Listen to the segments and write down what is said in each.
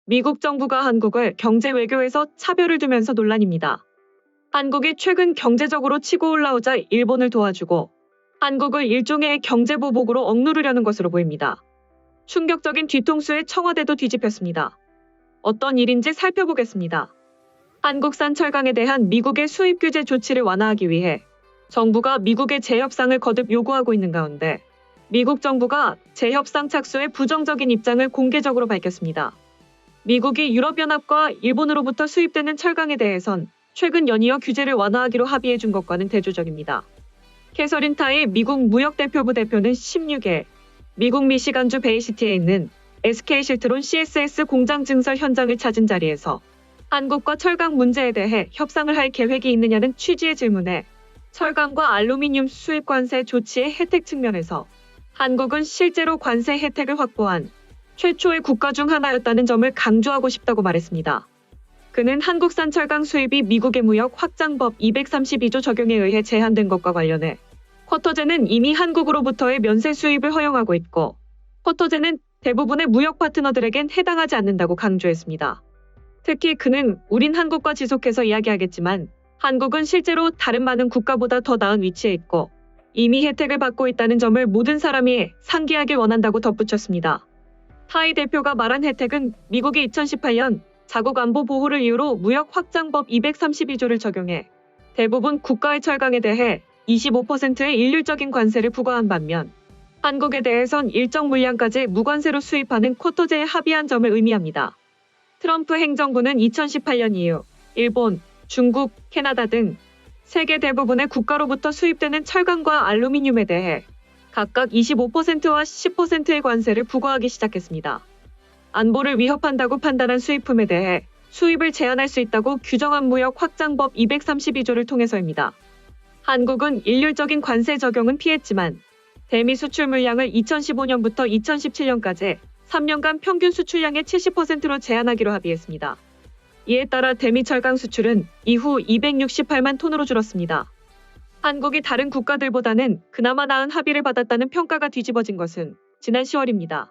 미국 정부가 한국을 경제 외교에서 차별을 두면서 논란입니다. 한국이 최근 경제적으로 치고 올라오자 일본을 도와주고 한국을 일종의 경제 보복으로 억누르려는 것으로 보입니다. 충격적인 뒤통수에 청와대도 뒤집혔습니다. 어떤 일인지 살펴보겠습니다. 한국산 철강에 대한 미국의 수입 규제 조치를 완화하기 위해 정부가 미국의 재협상을 거듭 요구하고 있는 가운데 미국 정부가 재협상 착수에 부정적인 입장을 공개적으로 밝혔습니다. 미국이 유럽연합과 일본으로부터 수입되는 철강에 대해선 최근 연이어 규제를 완화하기로 합의해 준 것과는 대조적입니다. 캐서린 타이 미국 무역대표부 대표는 16일 미국 미시간주 베이시티에 있는 SK실트론 CSS 공장 증설 현장을 찾은 자리에서 한국과 철강 문제에 대해 협상을 할 계획이 있느냐는 취지의 질문에 철강과 알루미늄 수입 관세 조치의 혜택 측면에서 한국은 실제로 관세 혜택을 확보한 최초의 국가 중 하나였다는 점을 강조하고 싶다고 말했습니다. 그는 한국산 철강 수입이 미국의 무역 확장법 232조 적용에 의해 제한된 것과 관련해 쿼터제는 이미 한국으로부터의 면세 수입을 허용하고 있고 쿼터제는 대부분의 무역 파트너들에겐 해당하지 않는다고 강조했습니다. 특히 그는 우린 한국과 지속해서 이야기하겠지만 한국은 실제로 다른 많은 국가보다 더 나은 위치에 있고 이미 혜택을 받고 있다는 점을 모든 사람이 상기하길 원한다고 덧붙였습니다. 타이 대표가 말한 혜택은 미국이 2018년 자국 안보 보호를 이유로 무역 확장법 232조를 적용해 대부분 국가의 철강에 대해 25%의 일률적인 관세를 부과한 반면 한국에 대해선 일정 물량까지 무관세로 수입하는 쿼터제에 합의한 점을 의미합니다. 트럼프 행정부는 2018년 이후 일본, 중국, 캐나다 등 세계 대부분의 국가로부터 수입되는 철강과 알루미늄에 대해 각각 25%와 10%의 관세를 부과하기 시작했습니다. 안보를 위협한다고 판단한 수입품에 대해 수입을 제한할 수 있다고 규정한 무역 확장법 232조를 통해서입니다. 한국은 일률적인 관세 적용은 피했지만 대미 수출 물량을 2015년부터 2017년까지 3년간 평균 수출량의 70%로 제한하기로 합의했습니다. 이에 따라 대미 철강 수출은 이후 268만 톤으로 줄었습니다. 한국이 다른 국가들보다는 그나마 나은 합의를 받았다는 평가가 뒤집어진 것은 지난 10월입니다.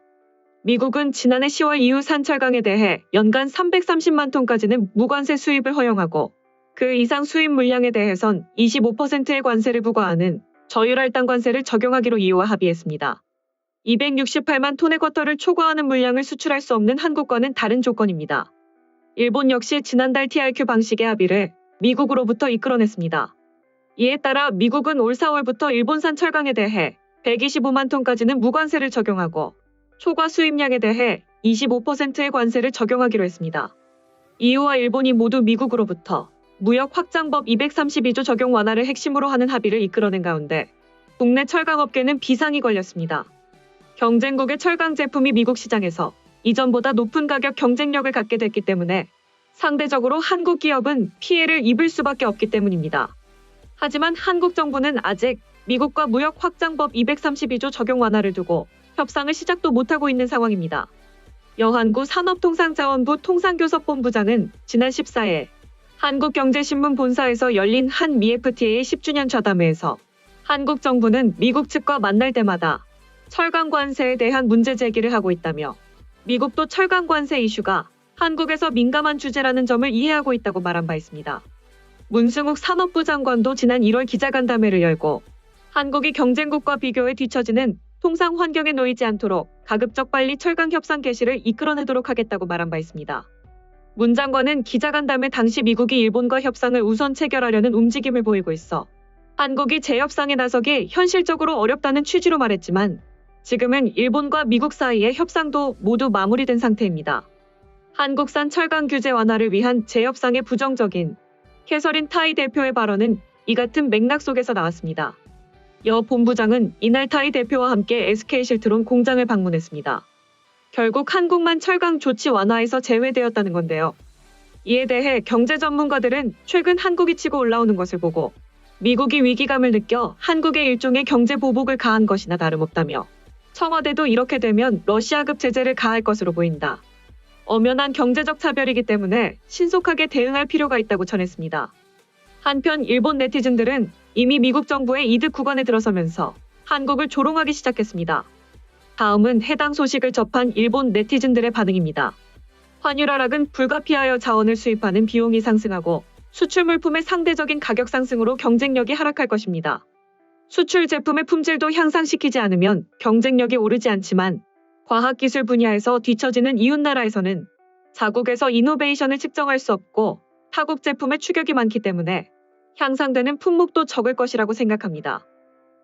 미국은 지난해 10월 이후 산 철강에 대해 연간 330만 톤까지는 무관세 수입을 허용하고 그 이상 수입 물량에 대해선 25%의 관세를 부과하는 저율할당 관세를 적용하기로 이유와 합의했습니다. 268만 톤의 쿼터를 초과하는 물량을 수출할 수 없는 한국과는 다른 조건입니다. 일본 역시 지난달 TRQ 방식의 합의를 미국으로부터 이끌어냈습니다. 이에 따라 미국은 올 4월부터 일본산 철강에 대해 125만 톤까지는 무관세를 적용하고 초과 수입량에 대해 25%의 관세를 적용하기로 했습니다. EU와 일본이 모두 미국으로부터 무역 확장법 232조 적용 완화를 핵심으로 하는 합의를 이끌어낸 가운데 국내 철강업계는 비상이 걸렸습니다. 경쟁국의 철강 제품이 미국 시장에서 이전보다 높은 가격 경쟁력을 갖게 됐기 때문에 상대적으로 한국 기업은 피해를 입을 수밖에 없기 때문입니다. 하지만 한국 정부는 아직 미국과 무역 확장법 232조 적용 완화를 두고 협상을 시작도 못하고 있는 상황입니다. 여한구 산업통상자원부 통상교섭본부장은 지난 14일 한국경제신문 본사에서 열린 한미 FTA의 10주년 좌담회에서 한국 정부는 미국 측과 만날 때마다 철강 관세에 대한 문제 제기를 하고 있다며 미국도 철강 관세 이슈가 한국에서 민감한 주제라는 점을 이해하고 있다고 말한 바 있습니다. 문승욱 산업부 장관도 지난 1월 기자간담회를 열고 한국이 경쟁국과 비교해 뒤처지는 통상 환경에 놓이지 않도록 가급적 빨리 철강 협상 개시를 이끌어내도록 하겠다고 말한 바 있습니다. 문 장관은 기자간담회 당시 미국이 일본과 협상을 우선 체결하려는 움직임을 보이고 있어 한국이 재협상에 나서기 현실적으로 어렵다는 취지로 말했지만 지금은 일본과 미국 사이의 협상도 모두 마무리된 상태입니다. 한국산 철강 규제 완화를 위한 재협상의 부정적인 캐서린 타이 대표의 발언은 이 같은 맥락 속에서 나왔습니다. 여 본부장은 이날 타이 대표와 함께 SK실트론 공장을 방문했습니다. 결국 한국만 철강 조치 완화에서 제외되었다는 건데요. 이에 대해 경제 전문가들은 최근 한국이 치고 올라오는 것을 보고 미국이 위기감을 느껴 한국의 일종의 경제 보복을 가한 것이나 다름없다며 청와대도 이렇게 되면 러시아급 제재를 가할 것으로 보인다. 엄연한 경제적 차별이기 때문에 신속하게 대응할 필요가 있다고 전했습니다. 한편 일본 네티즌들은 이미 미국 정부의 이득 구간에 들어서면서 한국을 조롱하기 시작했습니다. 다음은 해당 소식을 접한 일본 네티즌들의 반응입니다. 환율 하락은 불가피하여 자원을 수입하는 비용이 상승하고 수출 물품의 상대적인 가격 상승으로 경쟁력이 하락할 것입니다. 수출 제품의 품질도 향상시키지 않으면 경쟁력이 오르지 않지만 과학기술 분야에서 뒤처지는 이웃나라에서는 자국에서 이노베이션을 측정할 수 없고 타국 제품의 추격이 많기 때문에 향상되는 품목도 적을 것이라고 생각합니다.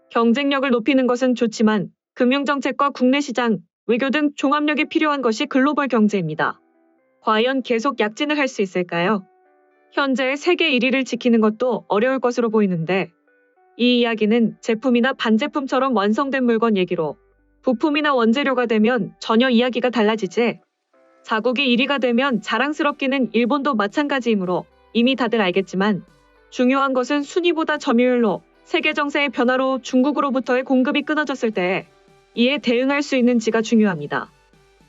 경쟁력을 높이는 것은 좋지만 금융정책과 국내 시장, 외교 등 종합력이 필요한 것이 글로벌 경제입니다. 과연 계속 약진을 할 수 있을까요? 현재의 세계 1위를 지키는 것도 어려울 것으로 보이는데 이 이야기는 제품이나 반제품처럼 완성된 물건 얘기로 부품이나 원재료가 되면 전혀 이야기가 달라지지. 자국이 1위가 되면 자랑스럽기는 일본도 마찬가지이므로 이미 다들 알겠지만 중요한 것은 순위보다 점유율로 세계 정세의 변화로 중국으로부터의 공급이 끊어졌을 때 이에 대응할 수 있는지가 중요합니다.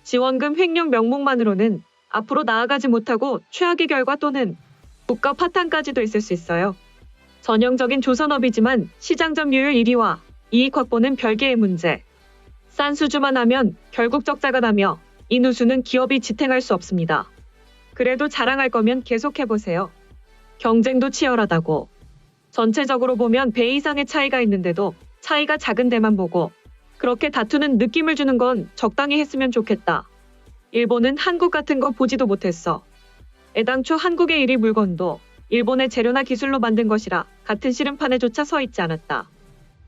지원금 횡령 명목만으로는 앞으로 나아가지 못하고 최악의 결과 또는 국가 파탄까지도 있을 수 있어요. 전형적인 조선업이지만 시장 점유율 1위와 이익 확보는 별개의 문제. 싼 수주만 하면 결국 적자가 나며 이 누수는 기업이 지탱할 수 없습니다. 그래도 자랑할 거면 계속해보세요. 경쟁도 치열하다고. 전체적으로 보면 배 이상의 차이가 있는데도 차이가 작은 데만 보고 그렇게 다투는 느낌을 주는 건 적당히 했으면 좋겠다. 일본은 한국 같은 거 보지도 못했어. 애당초 한국의 1위 물건도 일본의 재료나 기술로 만든 것이라 같은 씨름판에조차 서 있지 않았다.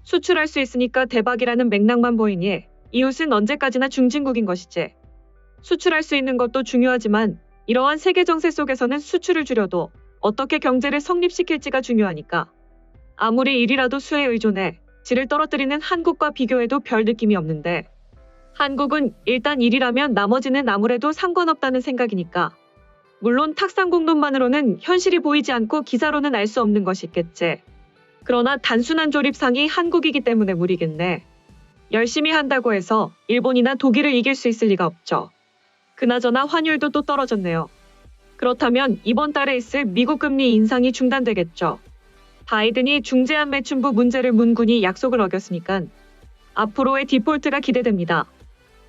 수출할 수 있으니까 대박이라는 맥락만 보이니 이웃은 언제까지나 중진국인 것이지. 수출할 수 있는 것도 중요하지만 이러한 세계 정세 속에서는 수출을 줄여도 어떻게 경제를 성립시킬지가 중요하니까. 아무리 1위라도 수에 의존해 질을 떨어뜨리는 한국과 비교해도 별 느낌이 없는데 한국은 일단 1위라면 나머지는 아무래도 상관없다는 생각이니까. 물론 탁상공론만으로는 현실이 보이지 않고 기사로는 알 수 없는 것이 있겠지. 그러나 단순한 조립상이 한국이기 때문에 무리겠네. 열심히 한다고 해서 일본이나 독일을 이길 수 있을 리가 없죠. 그나저나 환율도 또 떨어졌네요. 그렇다면 이번 달에 있을 미국 금리 인상이 중단되겠죠. 바이든이 중재안 매춘부 문제를 문군이 약속을 어겼으니까 앞으로의 디폴트가 기대됩니다.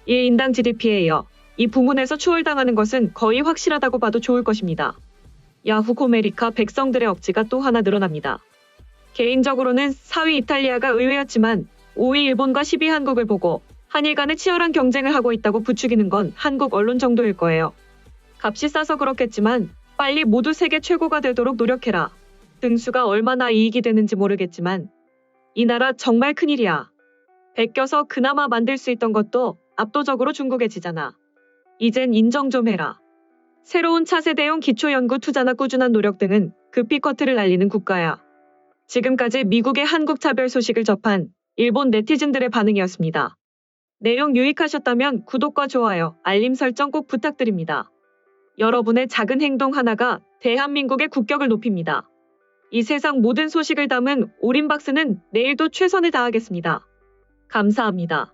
1인당 GDP에 이어 이 부문에서 추월당하는 것은 거의 확실하다고 봐도 좋을 것입니다. 야후 코메리카 백성들의 억지가 또 하나 늘어납니다. 개인적으로는 4위 이탈리아가 의외였지만 5위 일본과 10위 한국을 보고 한일 간의 치열한 경쟁을 하고 있다고 부추기는 건 한국 언론 정도일 거예요. 값이 싸서 그렇겠지만 빨리 모두 세계 최고가 되도록 노력해라. 등수가 얼마나 이익이 되는지 모르겠지만 이 나라 정말 큰일이야. 베껴서 그나마 만들 수 있던 것도 압도적으로 중국에 지잖아. 이젠 인정 좀 해라. 새로운 차세대용 기초연구 투자나 꾸준한 노력 등은 급히 커트를 날리는 국가야. 지금까지 미국의 한국 차별 소식을 접한 일본 네티즌들의 반응이었습니다. 내용 유익하셨다면 구독과 좋아요, 알림 설정 꼭 부탁드립니다. 여러분의 작은 행동 하나가 대한민국의 국격을 높입니다. 이 세상 모든 소식을 담은 올인박스는 내일도 최선을 다하겠습니다. 감사합니다.